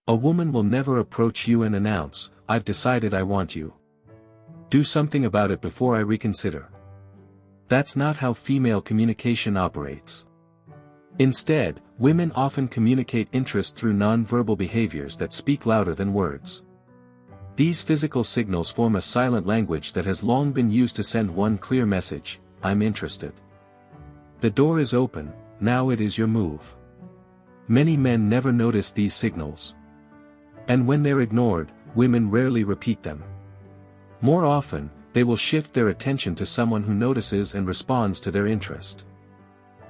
A woman will never approach you and announce, "I've decided I want you. Do something about it before I reconsider." That's not how female communication operates. Instead, women often communicate interest through nonverbal behaviors that speak louder than words. These physical signals form a silent language that has long been used to send one clear message: I'm interested. The door is open, now it is your move. Many men never notice these signals. And when they're ignored, women rarely repeat them. More often, they will shift their attention to someone who notices and responds to their interest.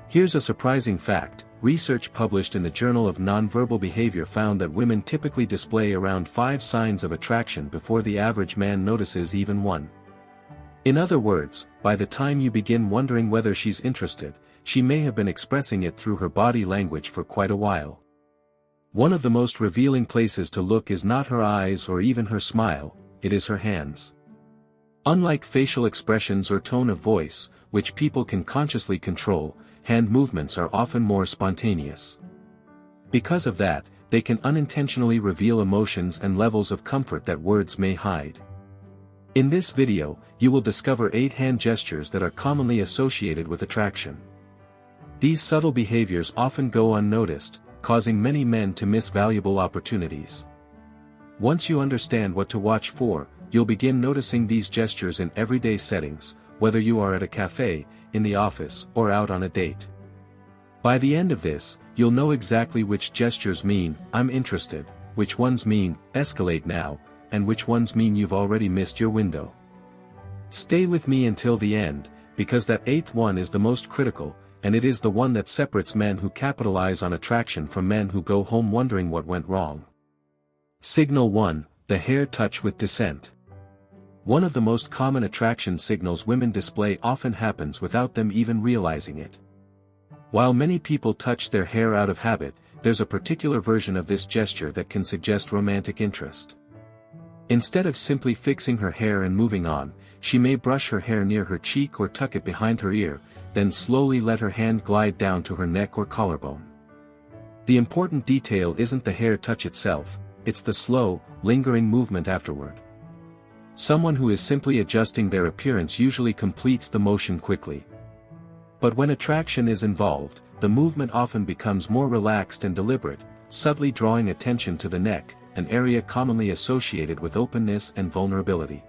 Here's a surprising fact: research published in the Journal of Nonverbal Behavior found that women typically display around 5 signs of attraction before the average man notices even one. In other words, by the time you begin wondering whether she's interested, she may have been expressing it through her body language for quite a while. One of the most revealing places to look is not her eyes or even her smile, it is her hands. Unlike facial expressions or tone of voice, which people can consciously control, hand movements are often more spontaneous. Because of that, they can unintentionally reveal emotions and levels of comfort that words may hide. In this video, you will discover 8 hand gestures that are commonly associated with attraction. These subtle behaviors often go unnoticed, causing many men to miss valuable opportunities. Once you understand what to watch for, you'll begin noticing these gestures in everyday settings, whether you are at a cafe, in the office, or out on a date. By the end of this, you'll know exactly which gestures mean, "I'm interested," which ones mean, "escalate now," and which ones mean you've already missed your window. Stay with me until the end, because that 8th one is the most critical, and it is the one that separates men who capitalize on attraction from men who go home wondering what went wrong. Signal 1, the hair touch with dissent. One of the most common attraction signals women display often happens without them even realizing it. While many people touch their hair out of habit, there's a particular version of this gesture that can suggest romantic interest. Instead of simply fixing her hair and moving on, she may brush her hair near her cheek or tuck it behind her ear, then slowly let her hand glide down to her neck or collarbone. The important detail isn't the hair touch itself, it's the slow, lingering movement afterward. Someone who is simply adjusting their appearance usually completes the motion quickly. But when attraction is involved, the movement often becomes more relaxed and deliberate, subtly drawing attention to the neck, an area commonly associated with openness and vulnerability.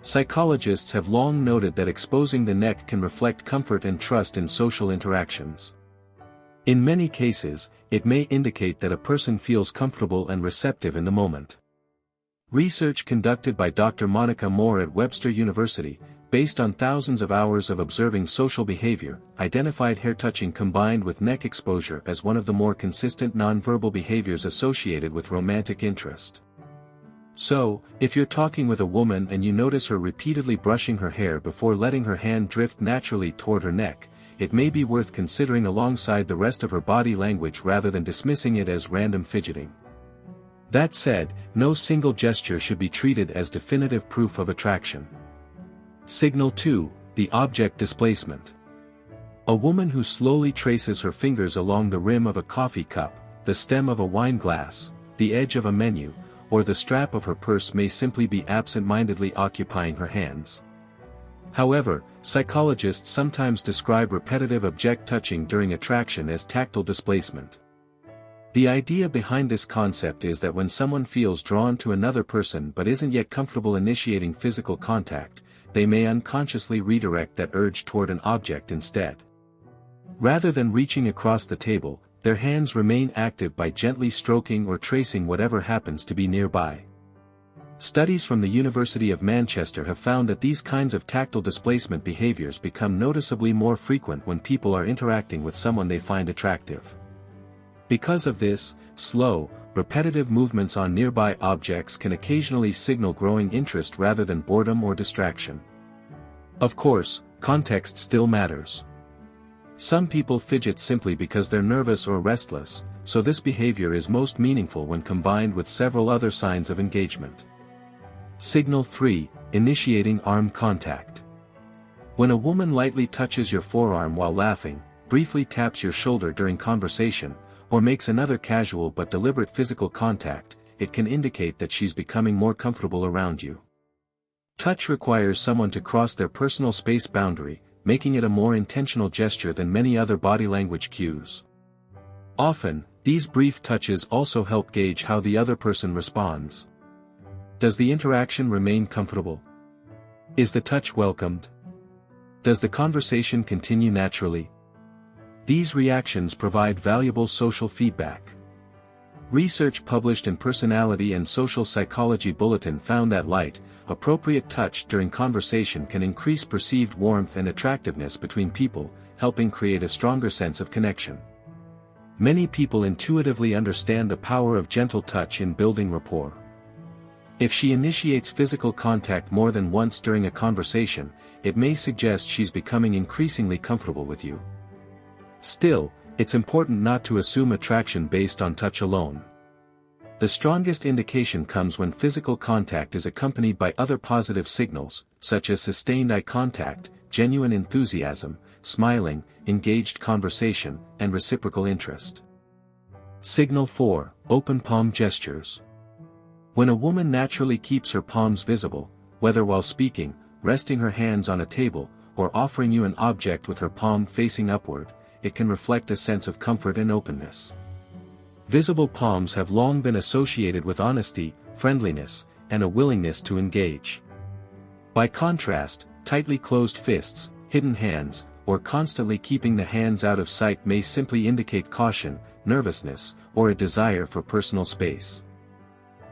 Psychologists have long noted that exposing the neck can reflect comfort and trust in social interactions. In many cases, it may indicate that a person feels comfortable and receptive in the moment. Research conducted by Dr. Monica Moore at Webster University, based on thousands of hours of observing social behavior, identified hair touching combined with neck exposure as one of the more consistent nonverbal behaviors associated with romantic interest. So, if you're talking with a woman and you notice her repeatedly brushing her hair before letting her hand drift naturally toward her neck, it may be worth considering alongside the rest of her body language rather than dismissing it as random fidgeting. That said, no single gesture should be treated as definitive proof of attraction. Signal 2, the object displacement. A woman who slowly traces her fingers along the rim of a coffee cup, the stem of a wine glass, the edge of a menu, or the strap of her purse may simply be absent-mindedly occupying her hands. However, psychologists sometimes describe repetitive object touching during attraction as tactile displacement. The idea behind this concept is that when someone feels drawn to another person but isn't yet comfortable initiating physical contact, they may unconsciously redirect that urge toward an object instead. Rather than reaching across the table, their hands remain active by gently stroking or tracing whatever happens to be nearby. Studies from the University of Manchester have found that these kinds of tactile displacement behaviors become noticeably more frequent when people are interacting with someone they find attractive. Because of this, slow, repetitive movements on nearby objects can occasionally signal growing interest rather than boredom or distraction. Of course, context still matters. Some people fidget simply because they're nervous or restless, so this behavior is most meaningful when combined with several other signs of engagement. Signal 3, initiating arm contact. When a woman lightly touches your forearm while laughing, briefly taps your shoulder during conversation, or makes another casual but deliberate physical contact, it can indicate that she's becoming more comfortable around you. Touch requires someone to cross their personal space boundary, making it a more intentional gesture than many other body language cues. Often, these brief touches also help gauge how the other person responds. Does the interaction remain comfortable? Is the touch welcomed? Does the conversation continue naturally? These reactions provide valuable social feedback. Research published in Personality and Social Psychology Bulletin found that light, appropriate touch during conversation can increase perceived warmth and attractiveness between people, helping create a stronger sense of connection. Many people intuitively understand the power of gentle touch in building rapport. If she initiates physical contact more than once during a conversation, it may suggest she's becoming increasingly comfortable with you. Still, it's important not to assume attraction based on touch alone. The strongest indication comes when physical contact is accompanied by other positive signals, such as sustained eye contact, genuine enthusiasm, smiling, engaged conversation, and reciprocal interest. Signal 4: Open palm gestures. When a woman naturally keeps her palms visible, whether while speaking, resting her hands on a table, or offering you an object with her palm facing upward, it can reflect a sense of comfort and openness. Visible palms have long been associated with honesty, friendliness, and a willingness to engage. By contrast, tightly closed fists, hidden hands, or constantly keeping the hands out of sight may simply indicate caution, nervousness, or a desire for personal space.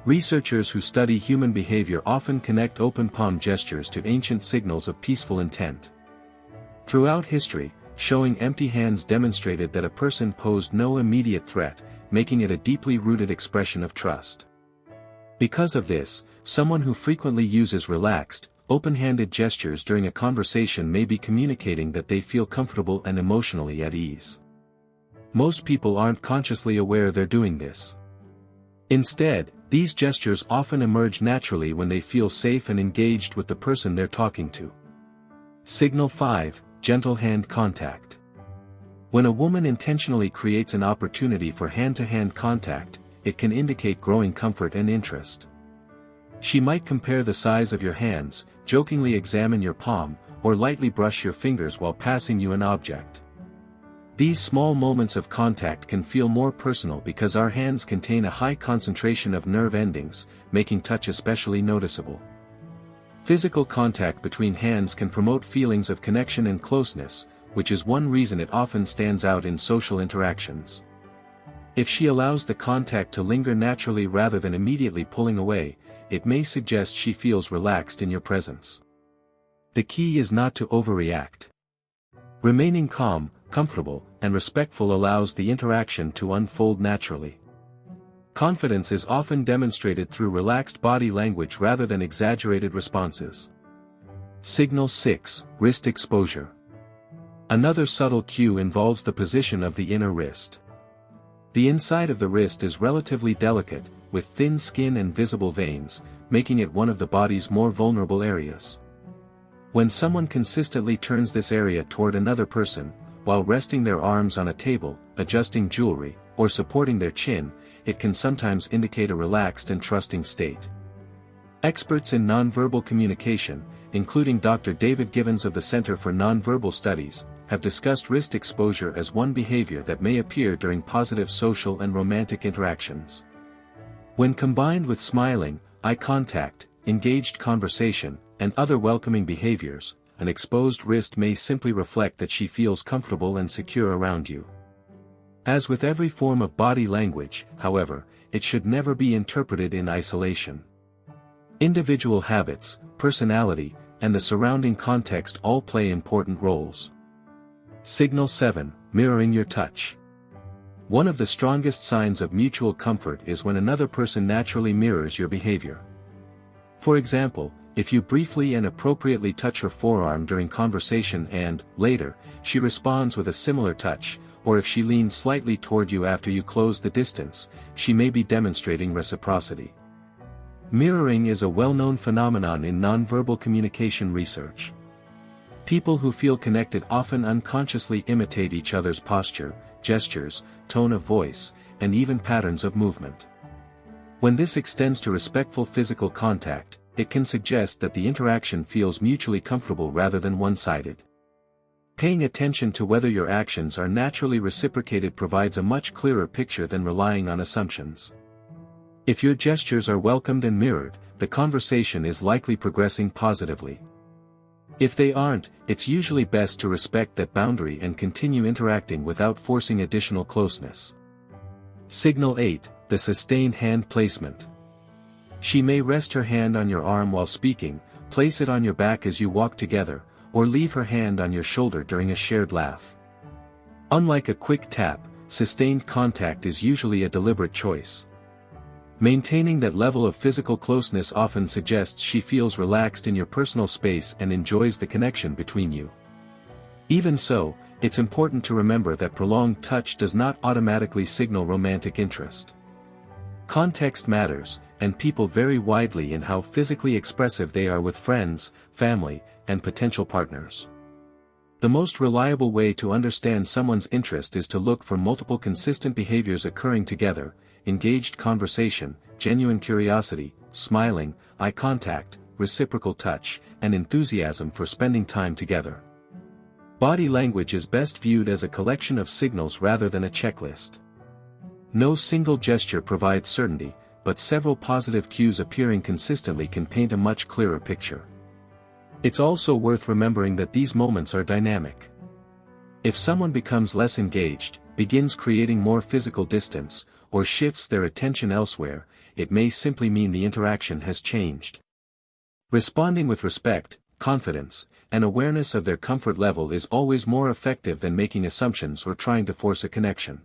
Researchers who study human behavior often connect open palm gestures to ancient signals of peaceful intent. Throughout history, showing empty hands demonstrated that a person posed no immediate threat, making it a deeply rooted expression of trust. Because of this, someone who frequently uses relaxed, open-handed gestures during a conversation may be communicating that they feel comfortable and emotionally at ease. Most people aren't consciously aware they're doing this. Instead, these gestures often emerge naturally when they feel safe and engaged with the person they're talking to. Signal 5: Gentle hand contact. When a woman intentionally creates an opportunity for hand-to-hand contact, it can indicate growing comfort and interest. She might compare the size of your hands, jokingly examine your palm, or lightly brush your fingers while passing you an object. These small moments of contact can feel more personal because our hands contain a high concentration of nerve endings, making touch especially noticeable. Physical contact between hands can promote feelings of connection and closeness, which is one reason it often stands out in social interactions. If she allows the contact to linger naturally rather than immediately pulling away, it may suggest she feels relaxed in your presence. The key is not to overreact. Remaining calm, comfortable, and respectful allows the interaction to unfold naturally. Confidence is often demonstrated through relaxed body language rather than exaggerated responses. Signal 6: Wrist exposure. Another subtle cue involves the position of the inner wrist. The inside of the wrist is relatively delicate, with thin skin and visible veins, making it one of the body's more vulnerable areas. When someone consistently turns this area toward another person, while resting their arms on a table, adjusting jewelry, or supporting their chin, it can sometimes indicate a relaxed and trusting state. Experts in nonverbal communication, including Dr. David Givens of the Center for Nonverbal Studies, have discussed wrist exposure as one behavior that may appear during positive social and romantic interactions. When combined with smiling, eye contact, engaged conversation, and other welcoming behaviors, an exposed wrist may simply reflect that she feels comfortable and secure around you. As with every form of body language, however, it should never be interpreted in isolation. Individual habits, personality, and the surrounding context all play important roles. Signal 7: Mirroring your touch. One of the strongest signs of mutual comfort is when another person naturally mirrors your behavior. For example, if you briefly and appropriately touch her forearm during conversation and, later, she responds with a similar touch, or if she leans slightly toward you after you close the distance, she may be demonstrating reciprocity. Mirroring is a well-known phenomenon in nonverbal communication research. People who feel connected often unconsciously imitate each other's posture, gestures, tone of voice, and even patterns of movement. When this extends to respectful physical contact, it can suggest that the interaction feels mutually comfortable rather than one-sided. Paying attention to whether your actions are naturally reciprocated provides a much clearer picture than relying on assumptions. If your gestures are welcomed and mirrored, the conversation is likely progressing positively. If they aren't, it's usually best to respect that boundary and continue interacting without forcing additional closeness. Signal 8, the sustained hand placement. She may rest her hand on your arm while speaking, place it on your back as you walk together, or leave her hand on your shoulder during a shared laugh. Unlike a quick tap, sustained contact is usually a deliberate choice. Maintaining that level of physical closeness often suggests she feels relaxed in your personal space and enjoys the connection between you. Even so, it's important to remember that prolonged touch does not automatically signal romantic interest. Context matters, and people vary widely in how physically expressive they are with friends, family, and potential partners. The most reliable way to understand someone's interest is to look for multiple consistent behaviors occurring together: engaged conversation, genuine curiosity, smiling, eye contact, reciprocal touch, and enthusiasm for spending time together. Body language is best viewed as a collection of signals rather than a checklist. No single gesture provides certainty, but several positive cues appearing consistently can paint a much clearer picture. It's also worth remembering that these moments are dynamic. If someone becomes less engaged, begins creating more physical distance, or shifts their attention elsewhere, it may simply mean the interaction has changed. Responding with respect, confidence, and awareness of their comfort level is always more effective than making assumptions or trying to force a connection.